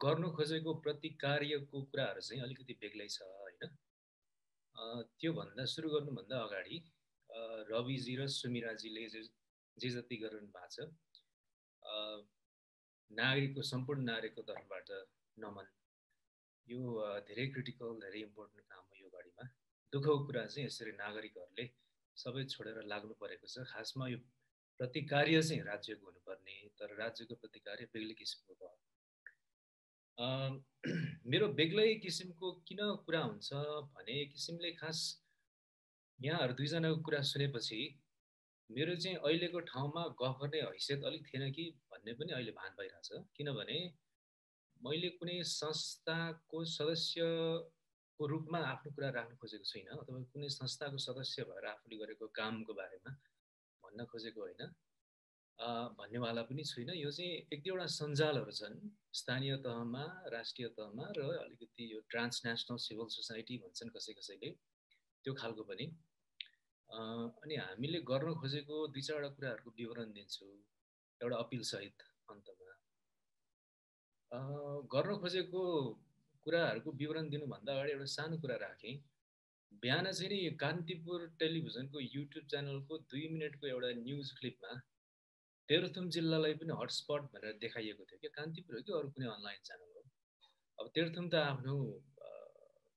गर्नु खोजेको प्रतिकार्यको कुराहरू चाहिँ अलिकति बेग्लै छ होइन। त्योभन्दा सुरु गर्नुभन्दा अगाडि रविजी र सुमिराजीले जे जति गरिरहनु भएको छ, नागरिकको सम्पूर्ण नागरिकको तर्फबाट नमन। यो धेरै क्रिटिकल, धेरै इम्पोर्टेन्ट काम हो यो घडीमा। दुःखको कुरा चाहिँ यसरी नागरिकहरूले सबै छोडेर लाग्नु परेको छ। खासमा यो प्रतिकार्य चाहिँ राज्यको हुनुपर्ने, तर राज्यको प्रतिकार्य बेग्लै किसिमको भयो। मेरो बेग्लै किसिमको किन कुरा हुन्छ भने किसिमले खास यहाँहरू दुईजनाको कुरा सुनेपछि मेरो चाहिँ अहिलेको ठाउँमा गफ गर्ने हैसियत अलिक थिएन कि भन्ने पनि अहिले भान भइरहेछ। किनभने मैले कुनै संस्थाको सदस्यको रूपमा आफ्नो कुरा राख्न खोजेको छुइनँ, अथवा कुनै संस्थाको सदस्य भएर आफूले गरेको कामको बारेमा भन्न खोजेको होइन भन्नेवाला पनि छुइनँ। यो चाहिँ एक दुईवटा सञ्जालहरू छन् स्थानीय तहमा, राष्ट्रिय तहमा र अलिकति यो ट्रान्सनेसनल सिभिल सोसाइटी भन्छन् कसैले, त्यो खालको पनि। अनि हामीले गर्न खोजेको दुई चारवटा कुराहरूको विवरण दिन्छु एउटा अपिलसहित अन्तमा। गर्न खोजेको कुराहरूको विवरण दिनुभन्दा अगाडि एउटा सानो कुरा राखेँ। बिहान चाहिँ नि कान्तिपुर टेलिभिजनको युट्युब च्यानलको 2 मिनटको एउटा न्युज क्लिपमा तेह्रथुम जिल्लालाई पनि हटस्पट भनेर देखाइएको थियो। क्या कान्तिपुर हो कि अरू कुनै अनलाइन च्यानल हो? अब तेह्रथुम त आफ्नो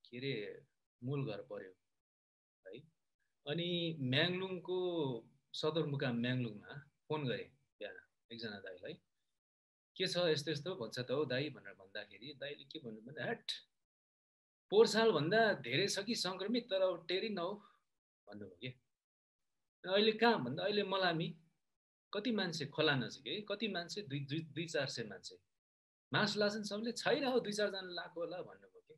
के अरे मूल घर पर्यो है। अनि म्याङलुङको सदरमुकाम म्याङलुङमा फोन गरेँ बिहान एकजना दाइलाई, के छ यस्तो यस्तो भन्छ त हो दाइ भनेर भन्दाखेरि दाइले के भन्नु भने, हट पोहोर सालभन्दा धेरै छ कि सङ्क्रमित, तर अब टेरी नहो भन्नुभयो कि। अहिले कहाँ भन्दा अहिले मलामी कति मान्छे खोला नजिकै, कति मान्छे 200-400 मान्छे मास्क लाछन् सबले, छैन हो 2-4 जना लाएको होला भन्नुभयो कि।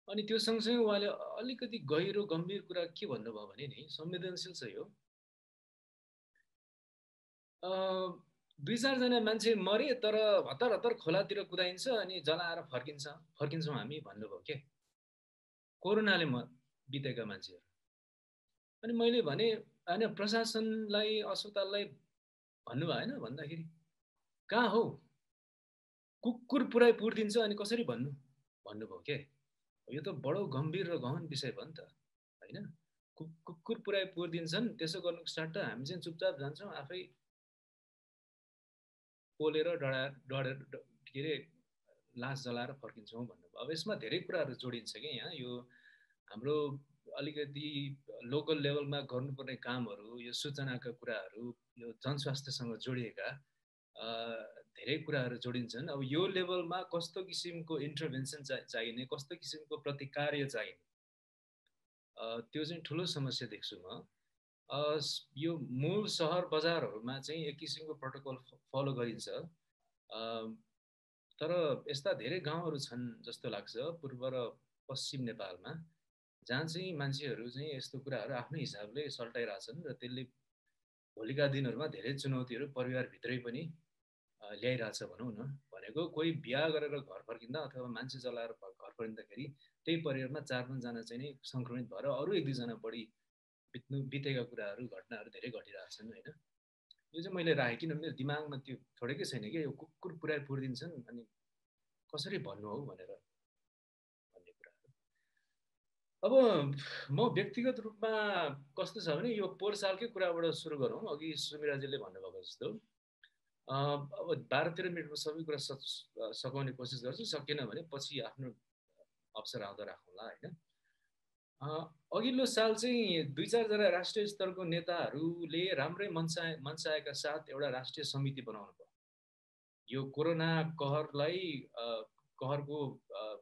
अनि त्यो सँगसँगै उहाँले अलिकति गहिरो गम्भीर कुरा के भन्नुभयो भने नि, संवेदनशील छ यो, 2-4 जना मान्छे मरे तर हतार हतार खोलातिर कुदाइन्छ अनि जलाएर फर्किन्छौँ हामी भन्नुभयो के, कोरोनाले बितेका मान्छेहरू। अनि मैले भने होइन प्रशासनलाई अस्पताललाई भन्नुभयो होइन, भन्दाखेरि कहाँ हौ कुकुर पुरै पुर्दिन्छ अनि कसरी भन्नुभयो के। यो त बडो गम्भीर र गहन विषय भयो नि त होइन। कुकुर पुरै पुर्दिन्छन्, त्यसो गर्नुको साट्टा हामी चाहिँ चुपचाप जान्छौँ, आफै पोलेर डढेर के अरे लास जलाएर फर्किन्छौँ भन्नुभयो। अब यसमा धेरै कुराहरू जोडिन्छ कि यहाँ यो हाम्रो अलिकति लोकल लेभलमा गर्नुपर्ने कामहरू, यो सूचनाका कुराहरू, यो जनस्वास्थ्यसँग जोडिएका धेरै कुराहरू जोडिन्छन्। अब यो लेभलमा कस्तो किसिमको इन्टरभेन्सन चाहिने, कस्तो किसिमको प्रतिकार्य चाहिने, त्यो चाहिँ ठुलो समस्या देख्छु म। यो मूल सहर बजारहरूमा चाहिँ एक किसिमको प्रोटोकल फलो गरिन्छ, तर यस्ता धेरै गाउँहरू छन् जस्तो लाग्छ पूर्व र पश्चिम नेपालमा, जहाँ चाहिँ मान्छेहरू चाहिँ यस्तो कुराहरू आफ्नै हिसाबले सल्टाइरहेछन् र त्यसले भोलिका दिनहरूमा धेरै चुनौतीहरू परिवारभित्रै पनि ल्याइरहेछ भनौँ न। भनेको कोही बिहा गरेर घर फर्किँदा अथवा मान्छे जलाएर घर फर्किँदाखेरि त्यही परिवारमा 4-5 जना चाहिँ नै सङ्क्रमित भएर अरू 1-2 जना बढी बितेका कुराहरू, घटनाहरू धेरै घटिरहेछन् होइन। यो चाहिँ मैले राखेँ किन मेरो दिमागमा त्यो छोडेकै छैन कि, यो कुकुर पुरै पुर्दिन्छन् अनि कसरी भन्नु हौ भनेर भन्ने कुराहरू। अब म व्यक्तिगत रूपमा कस्तो छ भने यो पोहोर सालकै कुराबाट सुरु गरौँ। अघि सुमिराजीले भन्नुभएको जस्तो अब 12-13 मिनटमा सबै कुरा सघाउने कोसिस गर्छु, सकेन भने पछि आफ्नो अवसर आउँदा राखौँला होइन। अघिल्लो साल चाहिँ 2-4 जना राष्ट्रिय स्तरको नेताहरूले राम्रै मनसायका साथ एउटा राष्ट्रिय समिति बनाउनु भयो यो कोरोना कहरको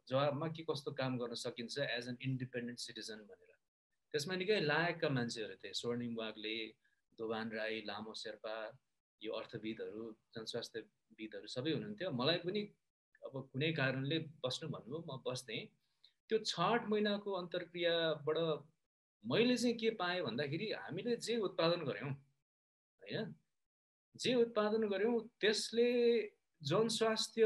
जवाबमा के कस्तो काम गर्न सकिन्छ एज एन इन्डिपेन्डेन्ट सिटिजन भनेर। त्यसमा निकै लायकका मान्छेहरू थिए, स्वर्णिम वाग्ले, दोभान राई, लामो शेर्पा, यो अर्थविदहरू, जनस्वास्थ्यविदहरू सबै हुनुहुन्थ्यो। मलाई पनि अब कुनै कारणले बस्नु भन्नुभयो, म बस्थेँ। त्यो 6-8 महिनाको अन्तर्क्रियाबाट मैले चाहिँ के पाएँ भन्दाखेरि हामीले जे उत्पादन गऱ्यौँ होइन, जे उत्पादन गऱ्यौँ त्यसले जनस्वास्थ्य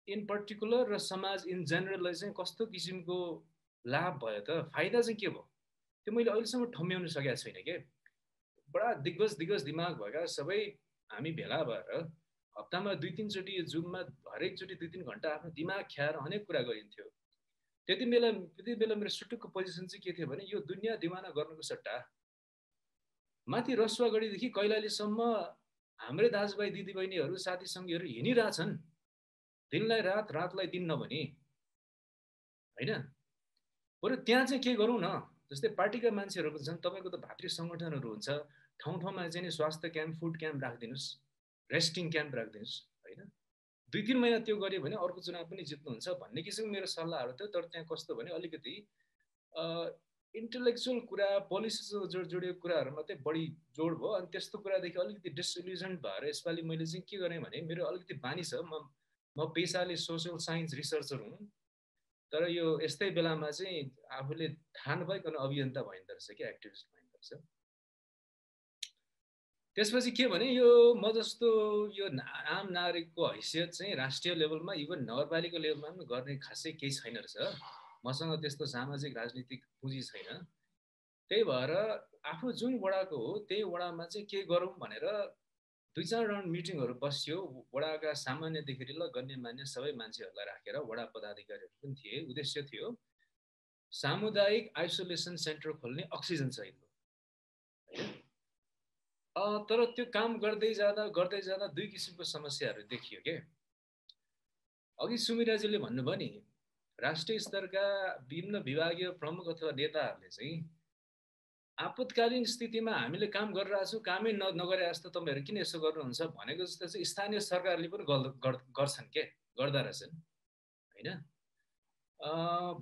इन पर्टिकुलर र समाज इन जेनरललाई चाहिँ कस्तो किसिमको लाभ भयो त, फाइदा चाहिँ के भयो, त्यो मैले अहिलेसम्म ठम्ब्याउन सकेको छैन के। बडा दिग्गज दिमाग भएका सबै हामी भेला भएर हप्तामा 2-3 चोटि जुममा हरेक चोटि 2-3 घण्टा आफ्नो दिमाग ख्याएर अनेक कुरा गरिन्थ्यो। त्यति बेला मेरो सुटुकको पोजिसन चाहिँ के थियो भने यो दुनियाँ दिवाना गर्नुको सट्टा माथि रसुवागढीदेखि कैलालीसम्म हाम्रै दाजुभाइ दिदीबहिनीहरू साथीसङ्गीहरू हिँडिरहेछन्, दिनलाई रात रातलाई दिन नभनी होइन। बरु त्यहाँ चाहिँ के गरौँ न, जस्तै पार्टीका मान्छेहरू पनि छन्, तपाईँको त भातृ सङ्गठनहरू हुन्छ, ठाउँ ठाउँमा चाहिँ नि स्वास्थ्य क्याम्प फुड क्याम्प राखिदिनुहोस्, रेस्टिङ क्याम्प राखिदिनुहोस् होइन। 2-3 महिना त्यो गऱ्यो भने अर्को चुनाव पनि जित्नुहुन्छ भन्ने किसिमको मेरो सल्लाहहरू थियो। तर त्यहाँ कस्तो भने अलिकति इन्टेलेक्चुअल कुरा पोलिसीसँग जोडिएको कुराहरू मात्रै बढी जोड भयो। अनि त्यस्तो कुरादेखि अलिकति डिसइल्युजन भएर यसपालि मैले चाहिँ के गरेँ भने मेरो अलिकति बानी छ, म पेसाले सोसियल साइन्स रिसर्चर हुँ, तर यो यस्तै बेलामा चाहिँ आफूले थाहा नपाइकन अभियन्ता भइँदो रहेछ कि एक्टिभिस्ट भइँदो रहेछ। त्यसपछि के भने यो म जस्तो यो आम नागरिकको हैसियत चाहिँ राष्ट्रिय लेभलमा इभन नगरपालिका लेभलमा पनि गर्ने खासै केही छैन रहेछ। मसँग त्यस्तो सामाजिक राजनीतिक पुँजी छैन। त्यही भएर आफ्नो जुन वडाको हो त्यही वडामा चाहिँ के गरौँ भनेर 2-4 राउन्ड मिटिङहरू बस्यो। वडाका सामान्यदेखि ल गण्यमान्य सबै मान्छेहरूलाई राखेर वडा पदाधिकारीहरू पनि थिए। उद्देश्य थियो सामुदायिक आइसोलेसन सेन्टर खोल्ने अक्सिजन सहितको। तर त्यो काम गर्दै जाँदा 2 किसिमको समस्याहरू देखियो के। अघि सुमिराजीले भन्नुभयो नि, राष्ट्रिय स्तरका विभिन्न विभागीय प्रमुख अथवा नेताहरूले चाहिँ आपतकालीन स्थितिमा हामीले काम गरिरहेछौँ, कामै नगरे जस्तो तपाईँहरू किन यसो गर्नुहुन्छ भनेको जस्तो चाहिँ स्थानीय सरकारले पनि गर्छन् के, गर्दा रहेछन् होइन।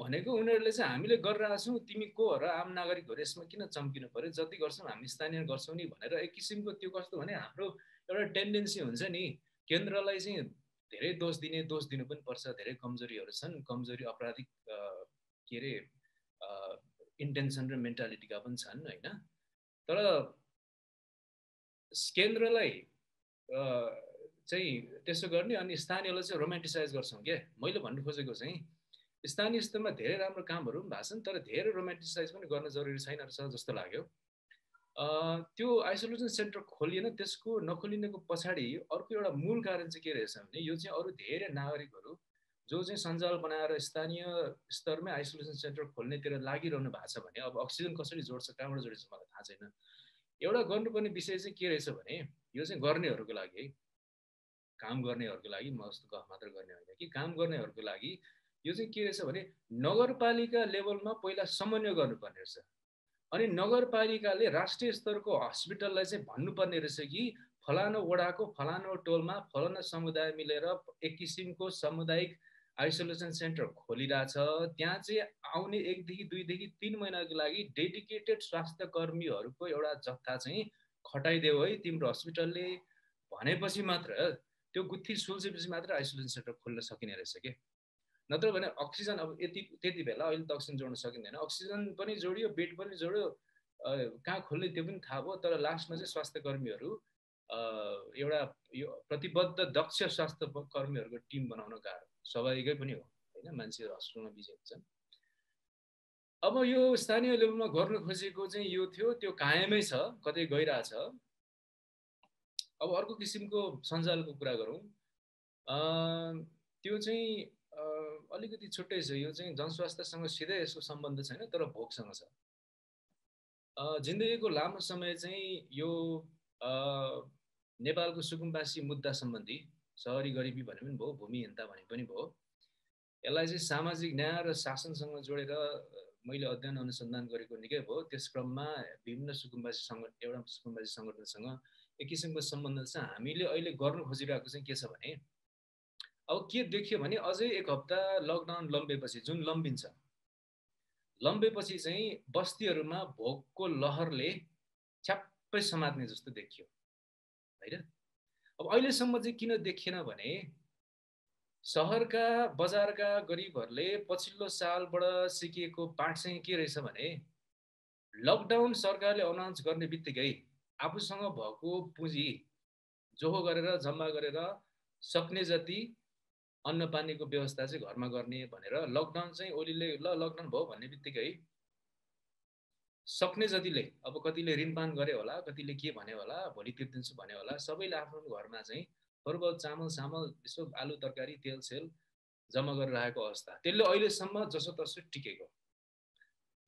भनेको उनीहरूले चाहिँ हामीले गरिरहेछौँ, तिमी को हो र आम नागरिकहरू यसमा किन चम्किनु पर्यो, जति गर्छौँ हामी स्थानीय गर्छौँ नि भनेर एक किसिमको त्यो कस्तो भने हाम्रो एउटा टेन्डेन्सी हुन्छ नि केन्द्रलाई चाहिँ धेरै दोष दिनु पनि पर्छ। धेरै कमजोरीहरू छन्, कमजोरी अपराधिक के अरे इन्टेन्सन र मेन्टालिटीका पनि छन् होइन। तर केन्द्रलाई चाहिँ त्यसो गर्ने अनि स्थानीयलाई चाहिँ रोमान्टिसाइज गर्छौँ के। मैले भन्नु खोजेको चाहिँ स्थानीय स्तरमा धेरै राम्रो कामहरू पनि भएको छन्, तर धेरै रोमान्टिसाइज पनि गर्न जरुरी छैन रहेछ जस्तो लाग्यो। त्यो आइसोलेसन सेन्टर खोलिएन, त्यसको नखोलिनेको पछाडि अर्को एउटा मूल कारण चाहिँ के रहेछ भने यो चाहिँ अरू धेरै नागरिकहरू जो चाहिँ सञ्जाल बनाएर स्थानीय स्तरमै आइसोलेसन सेन्टर खोल्नेतिर लागिरहनु भएको छ भने अब अक्सिजन कसरी जोड्छ, कहाँबाट जोड्छ मलाई थाहा छैन। एउटा गर्नुपर्ने विषय चाहिँ के रहेछ भने यो चाहिँ गर्नेहरूको लागि है, काम गर्नेहरूको लागि, म जस्तो गफ मात्र गर्ने होइन कि, काम गर्नेहरूको लागि यो चाहिँ के रहेछ भने नगरपालिका लेभलमा पहिला समन्वय गर्नुपर्ने रहेछ। अनि नगरपालिकाले राष्ट्रिय स्तरको हस्पिटललाई चाहिँ भन्नुपर्ने रहेछ कि फलानो वडाको फलानो टोलमा फलाना समुदाय मिलेर एक किसिमको सामुदायिक आइसोलेसन सेन्टर खोलिरहेछ, त्यहाँ चाहिँ आउने 1-2 देखि 3 महिनाको लागि डेडिकेटेड स्वास्थ्य कर्मीहरूको एउटा जत्था चाहिँ खटाइदेऊ है तिम्रो हस्पिटलले भनेपछि मात्र, त्यो गुत्थी सुल्झेपछि मात्र आइसोलेसन सेन्टर खोल्न सकिने रहेछ के। नत्र भने अक्सिजन अब त्यति बेला अहिले त अक्सिजन जोड्न सकिँदैन, अक्सिजन पनि जोडियो, बेड पनि जोड्यो, कहाँ खोल्ने त्यो पनि थाहा भयो, तर लास्टमा चाहिँ स्वास्थ्य कर्मीहरू एउटा यो प्रतिबद्ध दक्ष स्वास्थ्य कर्मीहरूको टिम बनाउन गाह्रो, स्वाभाविकै पनि हो होइन, मान्छेहरू हस्पिटलमा बिजी हुन्छन्। अब यो स्थानीय लेभलमा गर्न खोजेको चाहिँ यो थियो, त्यो कायमै छ, कतै गइरहेछ। अब अर्को किसिमको सञ्जालको कुरा गरौँ, त्यो चाहिँ अलिकति छुट्टै छ। यो चाहिँ जनस्वास्थ्यसँग सिधै यसको सम्बन्ध छैन, तर भोकसँग छ। जिन्दगीको लामो समय चाहिँ यो नेपालको सुकुम्बासी मुद्दा सम्बन्धी, सहरी गरिबी भने पनि भयो, भूमिहीनता भने पनि भयो, यसलाई चाहिँ सामाजिक न्याय र शासनसँग जोडेर मैले अध्ययन अनुसन्धान गरेको निकै भयो। त्यस क्रममा विभिन्न सुकुम्बासी सङ्गठनसँग एक किसिमको सम्बन्ध छ। हामीले अहिले गर्नु खोजिरहेको चाहिँ के छ भने अब के देखियो भने अझै 1 हप्ता लकडाउन लम्बेपछि, जुन लम्बेपछि चाहिँ बस्तीहरूमा भोकको लहरले छ्याप्पै समात्ने जस्तो देखियो होइन। अब अहिलेसम्म चाहिँ किन देखिएन भने सहरका बजारका गरिबहरूले पछिल्लो सालबाट सिकेको पाठ चाहिँ के रहेछ भने लकडाउन सरकारले अनाउन्स गर्ने बित्तिकै आफूसँग भएको पुँजी जोहो गरेर जम्मा गरेर सक्ने जति अन्न पानीको व्यवस्था चाहिँ घरमा गर्ने भनेर लकडाउन चाहिँ ओलीले ल लकडाउन भयो भन्ने बित्तिकै सक्ने जतिले, अब कतिले ऋणपान गरे होला, कतिले के भने होला, भोलि तिर्दिन्छु भने होला, सबैले आफ्नो घरमा चाहिँ थोरबहुत चामल सामल यसो आलु तरकारी तेल सेल जम्मा गरेर राखेको अवस्था, त्यसले अहिलेसम्म जसोतसो टिकेको।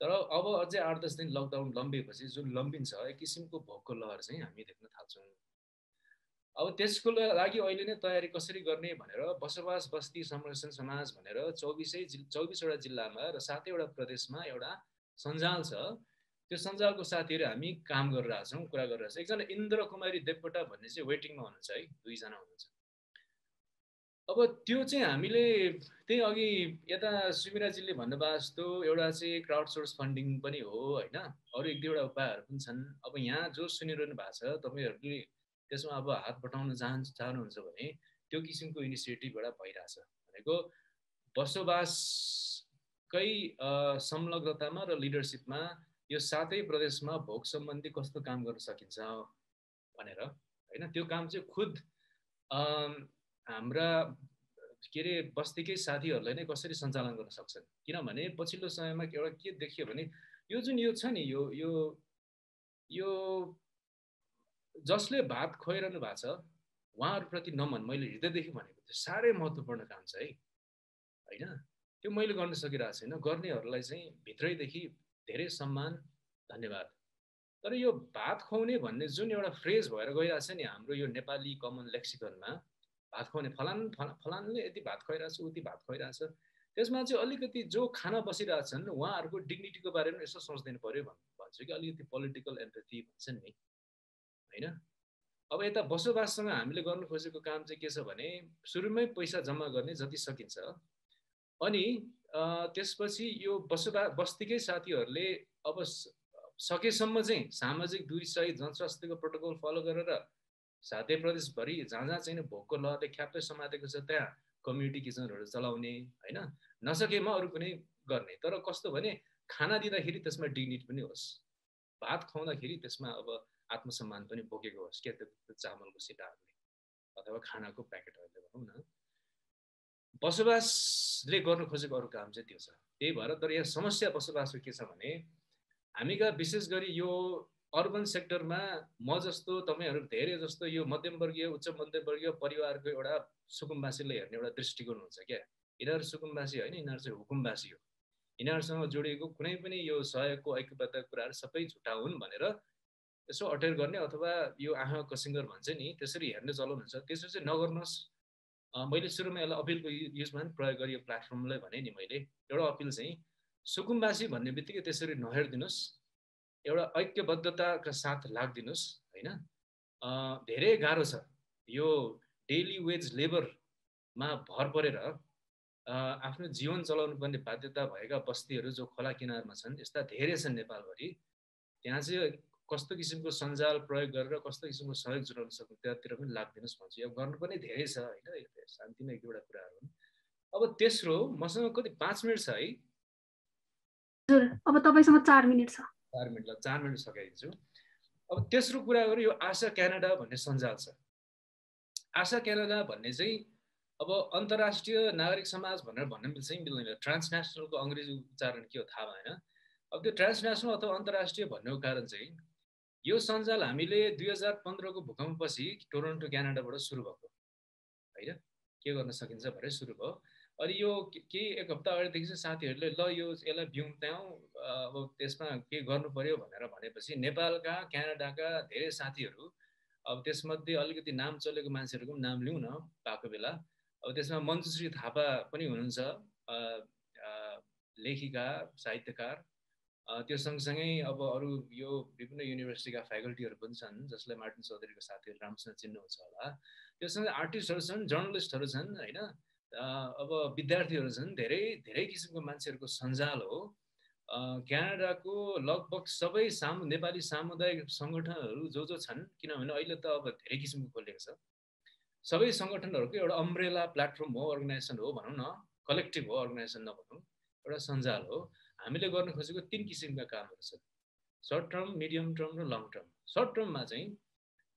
तर अब अझै 8-10 दिन लकडाउन लम्बिएपछि जुन लम्बिन्छ एक किसिमको भोकको लहर चाहिँ हामी देख्न थाल्छौँ। अब त्यसको लागि अहिले नै तयारी कसरी गर्ने भनेर बसोबास बस्ती संरक्षण समाज भनेर 24वटा जिल्लामा र 7वटा प्रदेशमा एउटा सञ्जाल छ। त्यो सञ्जालको साथीहरू हामी काम गरिरहेका छौँ, कुरा गरिरहेको छौँ। एकजना इन्द्र कुमारी देवकोटा भन्ने चाहिँ वेटिङमा हुनुहुन्छ है, 2जना हुनुहुन्छ। अब त्यो चाहिँ हामीले त्यही अघि यता सुमिराजीले भन्नुभएको जस्तो एउटा चाहिँ क्राउड सोर्स फन्डिङ पनि हो होइन, अरू एक दुईवटा उपायहरू पनि छन्। अब यहाँ जो सुनिरहनु भएको छ तपाईँहरूले त्यसमा अब हात बटाउन चाहनुहुन्छ भने त्यो किसिमको इनिसिएटिभ एउटा भइरहेछ भनेको बसोबासकै संलग्नतामा र लिडरसिपमा यो 7 प्रदेशमा भोक सम्बन्धी कस्तो काम गर्न सकिन्छ भनेर होइन, त्यो काम चाहिँ खुद हाम्रा के अरे बस्तीकै साथीहरूले नै कसरी सञ्चालन गर्न सक्छन्। किनभने पछिल्लो समयमा एउटा के देखियो भने यो जुन यो छ नि यो यो यो जसले भात खुवाइरहनु भएको छ उहाँहरूप्रति नमन मैले हृदयदेखि भनेको त्यो साह्रै महत्त्वपूर्ण काम छ है होइन। त्यो मैले गर्न सकिरहेको छैन, गर्नेहरूलाई चाहिँ भित्रैदेखि धेरै सम्मान धन्यवाद। तर यो भात खुवाउने भन्ने जुन एउटा फ्रेज भएर गइरहेको छ नि हाम्रो यो नेपाली कमन लेक्सिकनमा, भात खुवाउने फलानले यति भात खुवाइरहेछ उति भात खुवाइरहेछ, त्यसमा चाहिँ अलिकति जो खाना बसिरहेछन् उहाँहरूको डिग्निटीको बारेमा यसो सोच्दैन पर्यो भन्छु कि अलिकति पोलिटिकल एम्पथी भन्छन् नि होइन। अब यता बसोबाससँग हामीले गर्नु खोजेको काम चाहिँ के छ भने सुरुमै पैसा जम्मा गर्ने जति सकिन्छ, अनि त्यसपछि यो बस्तीकै साथीहरूले अब सकेसम्म चाहिँ सामाजिक दूरी सहित जनस्वास्थ्यको प्रोटोकल फलो गरेर 7 प्रदेशभरि जहाँ जहाँ चाहिँ भोकको लहरले ख्याप्पै समातेको छ त्यहाँ कम्युनिटी किचनहरू चलाउने होइन, नसकेमा अरू कुनै गर्ने। तर कस्तो भने खाना दिँदाखेरि त्यसमा डिग्निटी पनि होस्, भात खुवाउँदाखेरि त्यसमा अब आत्मसम्मान पनि बोकेको होस् क्या, त्यो चामलको सिटाहरूले अथवा खानाको प्याकेटहरूले भनौँ न। बसोबासले गर्नु खोजेको अरू काम चाहिँ त्यो छ। त्यही भएर तर यहाँ समस्या बसोबासको के छ भने हामीका विशेष गरी यो अर्बन सेक्टरमा म जस्तो तपाईँहरू धेरै जस्तो यो मध्यमवर्गीय उच्च मध्यमवर्गीय परिवारको एउटा सुकुम्बासीले हेर्ने एउटा दृष्टिकोण हुन्छ क्या। यिनीहरू सुकुम्बासी होइन, यिनीहरू चाहिँ हुकुमबासी हो। यिनीहरूसँग जोडिएको कुनै पनि यो सहयोगको ऐक्यबद्धका कुराहरू सबै झुटा हुन् भनेर यसो अटेर गर्ने अथवा यो आँखा कसिङ्गर भन्छ नि त्यसरी हेर्ने चलन हुन्छ। त्यसो चाहिँ नगर्नुहोस्। मैले सुरुमा यसलाई अपिलको युजमा पनि प्रयोग गरेँ, यो प्लेटफर्मलाई भने नि मैले एउटा अपिल चाहिँ सुकुम्बासी भन्ने बित्तिकै त्यसरी नहेरिदिनुहोस्, एउटा ऐक्यबद्धताका साथ लाग्दिनुहोस् होइन। धेरै गाह्रो छ यो डेली वेज लेबरमा भर परेर आफ्नो जीवन चलाउनु पर्ने बाध्यता भएका बस्तीहरू जो खोला किनारमा छन् यस्ता धेरै छन् नेपालभरि। त्यहाँ चाहिँ कस्तो किसिमको सञ्जाल प्रयोग गरेर कस्तो किसिमको सहयोग जुटाउन सक्नु त्यहाँतिर पनि लाग्दिनुहोस् भन्छु। अब गर्नुपर्ने धेरै छ होइन, शान्तिमा एक दुईवटा कुराहरू हुन्। अब तेस्रो मसँग कति 5 मिनट छ है? हजुर, अब तपाईँसँग 4 मिनट छ। 4 मिनट ल 4 मिनट सकाइदिन्छु। अब तेस्रो कुरा गरौँ, यो आशा क्यानाडा भन्ने सञ्जाल छ। आशा क्यानाडा भन्ने चाहिँ अब अन्तर्राष्ट्रिय नागरिक समाज भनेर भन्न मिल्छ कि मिल्दैन, ट्रान्सनेसनलको अङ्ग्रेजी उच्चारण के हो थाहा भएन। अब त्यो ट्रान्सनेसनल अथवा अन्तर्राष्ट्रिय भन्नुको कारण चाहिँ यो सञ्जाल हामीले 2015को भूकम्पपछि टोरन्टो क्यानाडाबाट सुरु भएको होइन, के गर्न सकिन्छ भनेर सुरु भयो। अनि यो केही एक हप्ता अगाडिदेखि चाहिँ साथीहरूले ल यसलाई बिउत्याउँ अब त्यसमा के गर्नु पर्यो भनेर भनेपछि नेपालका क्यानाडाका धेरै साथीहरू, अब त्यसमध्ये अलिकति नाम चलेको मान्छेहरूको पनि नाम लिउँ न पाएको बेला। अब त्यसमा मञ्जुश्री थापा पनि हुनुहुन्छ, लेखिका साहित्यकार। त्यो सँगसँगै अब अरू यो विभिन्न युनिभर्सिटीका फ्याकल्टीहरू पनि छन् जसलाई मार्टिन चौधरीको साथीहरू राम्रोसँग चिन्नुहुन्छ होला। त्योसँग आर्टिस्टहरू छन्, जर्नलिस्टहरू छन् होइन, अब विद्यार्थीहरू छन्, धेरै धेरै किसिमको मान्छेहरूको सञ्जाल हो। क्यानाडाको लगभग सबै नेपाली सामुदायिक सङ्गठनहरू जो छन्, किनभने अहिले त अब धेरै किसिमको खोलिएको छ, सबै सङ्गठनहरूको एउटा अम्ब्रेला प्लेटफर्म हो, अर्गनाइजेसन हो भनौँ न, कलेक्टिभ हो, अर्गनाइजेसन नभनौँ, एउटा सञ्जाल हो। हामीले गर्न खोजेको 3 किसिमका कामहरू छन्, सर्ट टर्म, मिडियम टर्म र लङ टर्म। सर्ट टर्ममा चाहिँ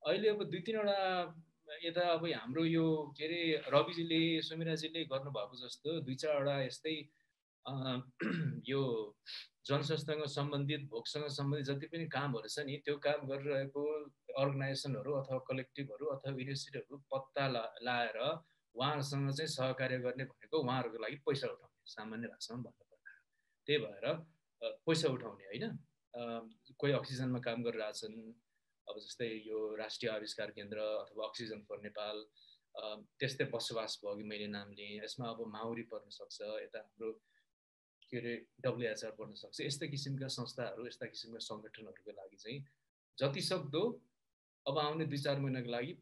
अहिले अब 2-3वटा यता अब हाम्रो यो के अरे रविजीले सुमिराजीले गर्नुभएको जस्तो 2-4वटा यस्तै यो जनस्वास्थ्यसँग सम्बन्धित भोकसँग सम्बन्धित जति पनि कामहरू छ नि त्यो काम गरिरहेको अर्गनाइजेसनहरू अथवा कलेक्टिभहरू अथवा युनिभर्सिटीहरू पत्ता लाएर उहाँहरूसँग चाहिँ सहकार्य गर्ने भनेको उहाँहरूको लागि पैसा उठाउने सामान्य भाषामा भन्नुपर्दा त्यही भएर पैसा उठाउने होइन कोही अक्सिजनमा काम गरिरहेछन् अब जस्तै यो राष्ट्रिय आविष्कार केन्द्र अथवा अक्सिजन फर नेपाल त्यस्तै बसोबास भयो कि मैले नाम लिएँ यसमा अब माउरी पर्न सक्छ यता हाम्रो के अरे डब्लुएचआर पर्न सक्छ यस्ता किसिमका संस्थाहरू यस्ता किसिमका सङ्गठनहरूको लागि चाहिँ जतिसक्दो अब आउने 2-4 महिनाको लागि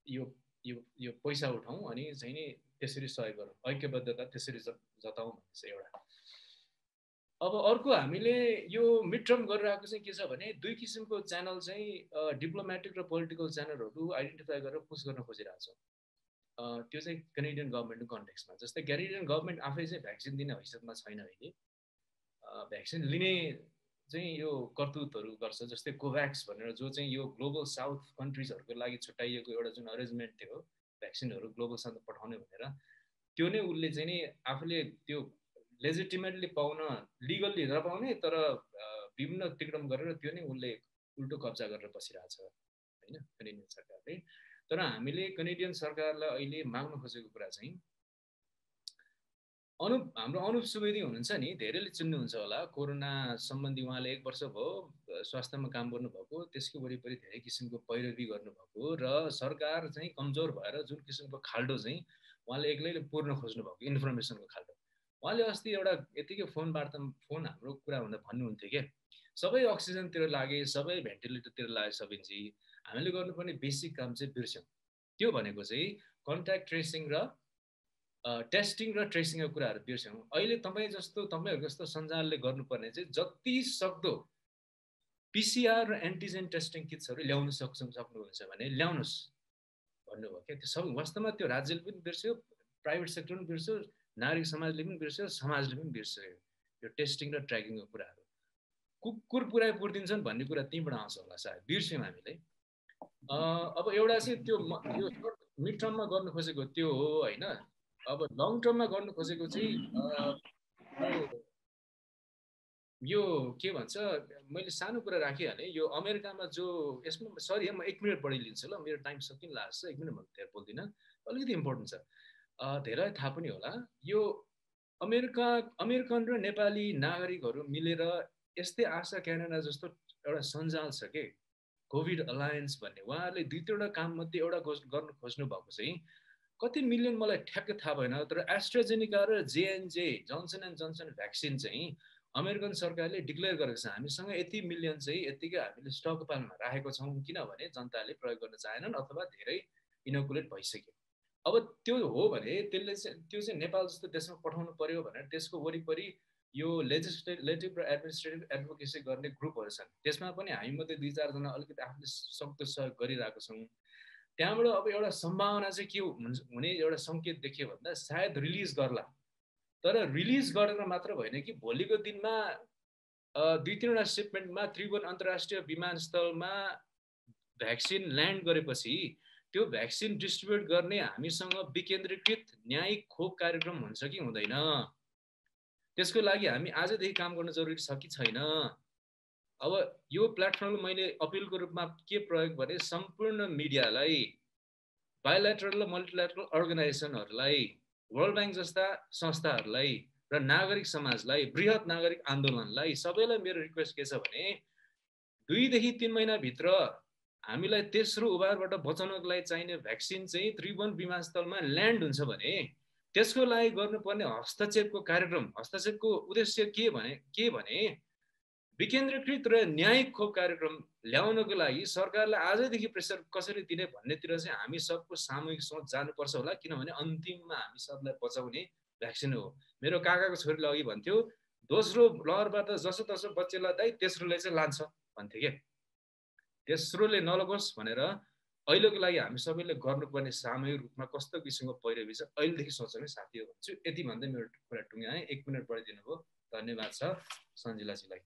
यो पैसा उठाउँ अनि चाहिँ नि त्यसरी सहयोग गरौँ ऐक्यबद्धता त्यसरी जताउँ भन्ने चाहिँ एउटा अब अर्को हामीले यो मिड टर्म गरिरहेको चाहिँ के छ भने 2 किसिमको च्यानल चाहिँ डिप्लोमेटिक र पोलिटिकल च्यानलहरू आइडेन्टिफाई गरेर पुस गर्न खोजिरहेको छ त्यो चाहिँ कैनेडियन गभर्मेन्टको कन्टेक्स्टमा जस्तै कैनेडियन गभर्मेन्ट आफै चाहिँ भ्याक्सिन दिने हैसियतमा छैन अहिले भ्याक्सिन लिने चाहिँ यो करतुतहरू गर्छ जस्तै कोभ्याक्स भनेर जो चाहिँ यो ग्लोबल साउथ कन्ट्रिजहरूको लागि छुट्याइएको एउटा जुन अरेन्जमेन्ट थियो भ्याक्सिनहरू ग्लोबल साउथ पठाउने भनेर त्यो नै उसले चाहिँ नि आफूले त्यो लेजिटिमेटली पाउन लिगल्ली नपाउने तर विभिन्न अतिक्रम गरेर त्यो नै उसले उल्टो कब्जा गरेर बसिरहेछ होइन कैनेडियन सरकारले तर हामीले कैनेडियन सरकारलाई अहिले माग्न खोजेको कुरा चाहिँ हाम्रो अनुप सुवेदी हुनुहुन्छ नि धेरैले चिन्नुहुन्छ होला कोरोना सम्बन्धी उहाँले 1 वर्ष भयो स्वास्थ्यमा काम गर्नुभएको त्यसको वरिपरि धेरै किसिमको पैरवी गर्नुभएको र सरकार चाहिँ कमजोर भएर जुन किसिमको खाल्डो चाहिँ उहाँले एक्लैले पूर्ण खोज्नु भएको इन्फर्मेसनको खाल्डो उहाँले अस्ति एउटा यतिकै फोन हाम्रो कुरा हुँदा भन्नुहुन्थ्यो के सबै अक्सिजनतिर लागे सबै भेन्टिलेटरतिर लागे सबिनजी हामीले गर्नुपर्ने बेसिक काम चाहिँ बिर्स्यौँ त्यो भनेको चाहिँ कन्ट्याक्ट ट्रेसिङ र टेस्टिङ र ट्रेसिङको कुराहरू बिर्स्यौँ अहिले तपाईँहरूको जस्तो सञ्जालले गर्नुपर्ने चाहिँ जति सक्दो पिसिआर र एन्टिजेन टेस्टिङ किट्सहरू ल्याउन सक्नुहुन्छ भने ल्याउनुहोस् भन्नुभयो क्या त्यो सबै वास्तवमा त्यो राज्यले पनि बिर्स्यो प्राइभेट सेक्टर पनि बिर्स्यो नागरिक समाजले पनि बिर्स्यो समाजले पनि बिर्स्यो यो टेस्टिङ र ट्र्याकिङको कुराहरू कुकुर पुर्दिन्छन् भन्ने कुरा त्यहीँबाट आउँछ होला सायद बिर्स्यौँ हामीले अब एउटा चाहिँ त्यो यो मिड टर्ममा गर्नु खोजेको त्यो हो होइन अब लङ टर्ममा गर्नु खोजेको चाहिँ यो के भन्छ मैले सानो कुरा राखिहालेँ यो अमेरिकामा जो यसमा सरी म 1 मिनट बढी लिन्छु ल मेरो टाइम सकिन लाग्छ 1 मिनट भन्दा धेरै बोल्दिनँ अलिकति इम्पोर्टेन्ट छ धेरै थाहा पनि होला यो अमेरिकन र नेपाली नागरिकहरू मिलेर यस्तै आशा क्यानाडा जस्तो एउटा सञ्जाल छ के कोभिड अलायन्स भन्ने उहाँहरूले 2-3वटा काम मध्ये एउटा गर्न खोज्नु भएको चाहिँ कति मिलियन मलाई ठ्याक्कै थाहा भएन तर एस्ट्राजेनिका र J&J Johnson and Johnson vaccine चाहिँ अमेरिकन सरकारले डिक्लेयर गरेको छ हामीसँग यति मिलियन चाहिँ यतिकै हामीले स्टकपालमा राखेको छौँ किनभने जनताले प्रयोग गर्न चाहेनन् अथवा धेरै इनोकुलेट भइसक्यो अब त्यो हो भने त्यो चाहिँ नेपाल जस्तो देशमा पठाउनु पर्यो भनेर त्यसको वरिपरि यो लेजिस्लेटिभ र एडमिनिस्ट्रेटिभ एडभोकेसी गर्ने ग्रुपहरू छन् त्यसमा पनि हामी मध्ये 2-4 जना अलिकति आफूले सक्दो सहयोग गरिरहेको छौँ त्यहाँबाट अब एउटा सम्भावना चाहिँ के हुने एउटा सङ्केत देखियो भन्दा सायद रिलिज गर्ला तर रिलिज गरेर मात्र भएन कि भोलिको दिनमा 2-3वटा सिपमेन्टमा त्रिभुवन अन्तर्राष्ट्रिय विमानस्थलमा भ्याक्सिन ल्यान्ड गरेपछि त्यो भ्याक्सिन डिस्ट्रिब्युट गर्ने हामीसँग विकेन्द्रीकृत न्यायिक खोप कार्यक्रम हुन्छ कि हुँदैन त्यसको लागि हामी आजदेखि काम गर्न जरुरी छ कि छैन अब यो प्लेटफर्ममा मैले अपिलको रूपमा के प्रयोग भने सम्पूर्ण मिडियालाई बायोलेटरल र मल्टिलेटरल अर्गनाइजेसनहरूलाई वर्ल्ड ब्याङ्क जस्ता संस्थाहरूलाई र नागरिक समाजलाई बृहत नागरिक आन्दोलनलाई सबैलाई मेरो रिक्वेस्ट के छ भने 2 देखि 3 महिनाभित्र हामीलाई तेस्रो उभारबाट बचाउनको लागि चाहिने भ्याक्सिन चाहिँ त्रिभुवन विमानस्थलमा ल्यान्ड हुन्छ भने त्यसको लागि गर्नुपर्ने हस्तक्षेपको उद्देश्य के भने विकेन्द्रीकृत र न्यायिक खोप कार्यक्रम ल्याउनको लागि सरकारलाई आजैदेखि प्रेसर कसरी दिने भन्नेतिर चाहिँ हामी सबको सामूहिक सोच जानुपर्छ होला किनभने अन्तिममा हामी सबलाई बचाउने भ्याक्सिन हो मेरो काकाको छोरीले अघि भन्थ्यो दोस्रो लहरबाट जसो बच्चेलाई दाइ तेस्रोले चाहिँ लान्छ भन्थे के तेस्रोले नलगोस् भनेर अहिलेको लागि हामी सबैले गर्नुपर्ने सामूहिक रूपमा कस्तो किसिमको पैरवी छ अहिलेदेखि सोच्ने साथी हो भन्छु यति भन्दै मेरो कुरा टुङ्ग्याएँ 1 मिनट बढी दिनुभयो धन्यवाद छ सञ्जिलाजीलाई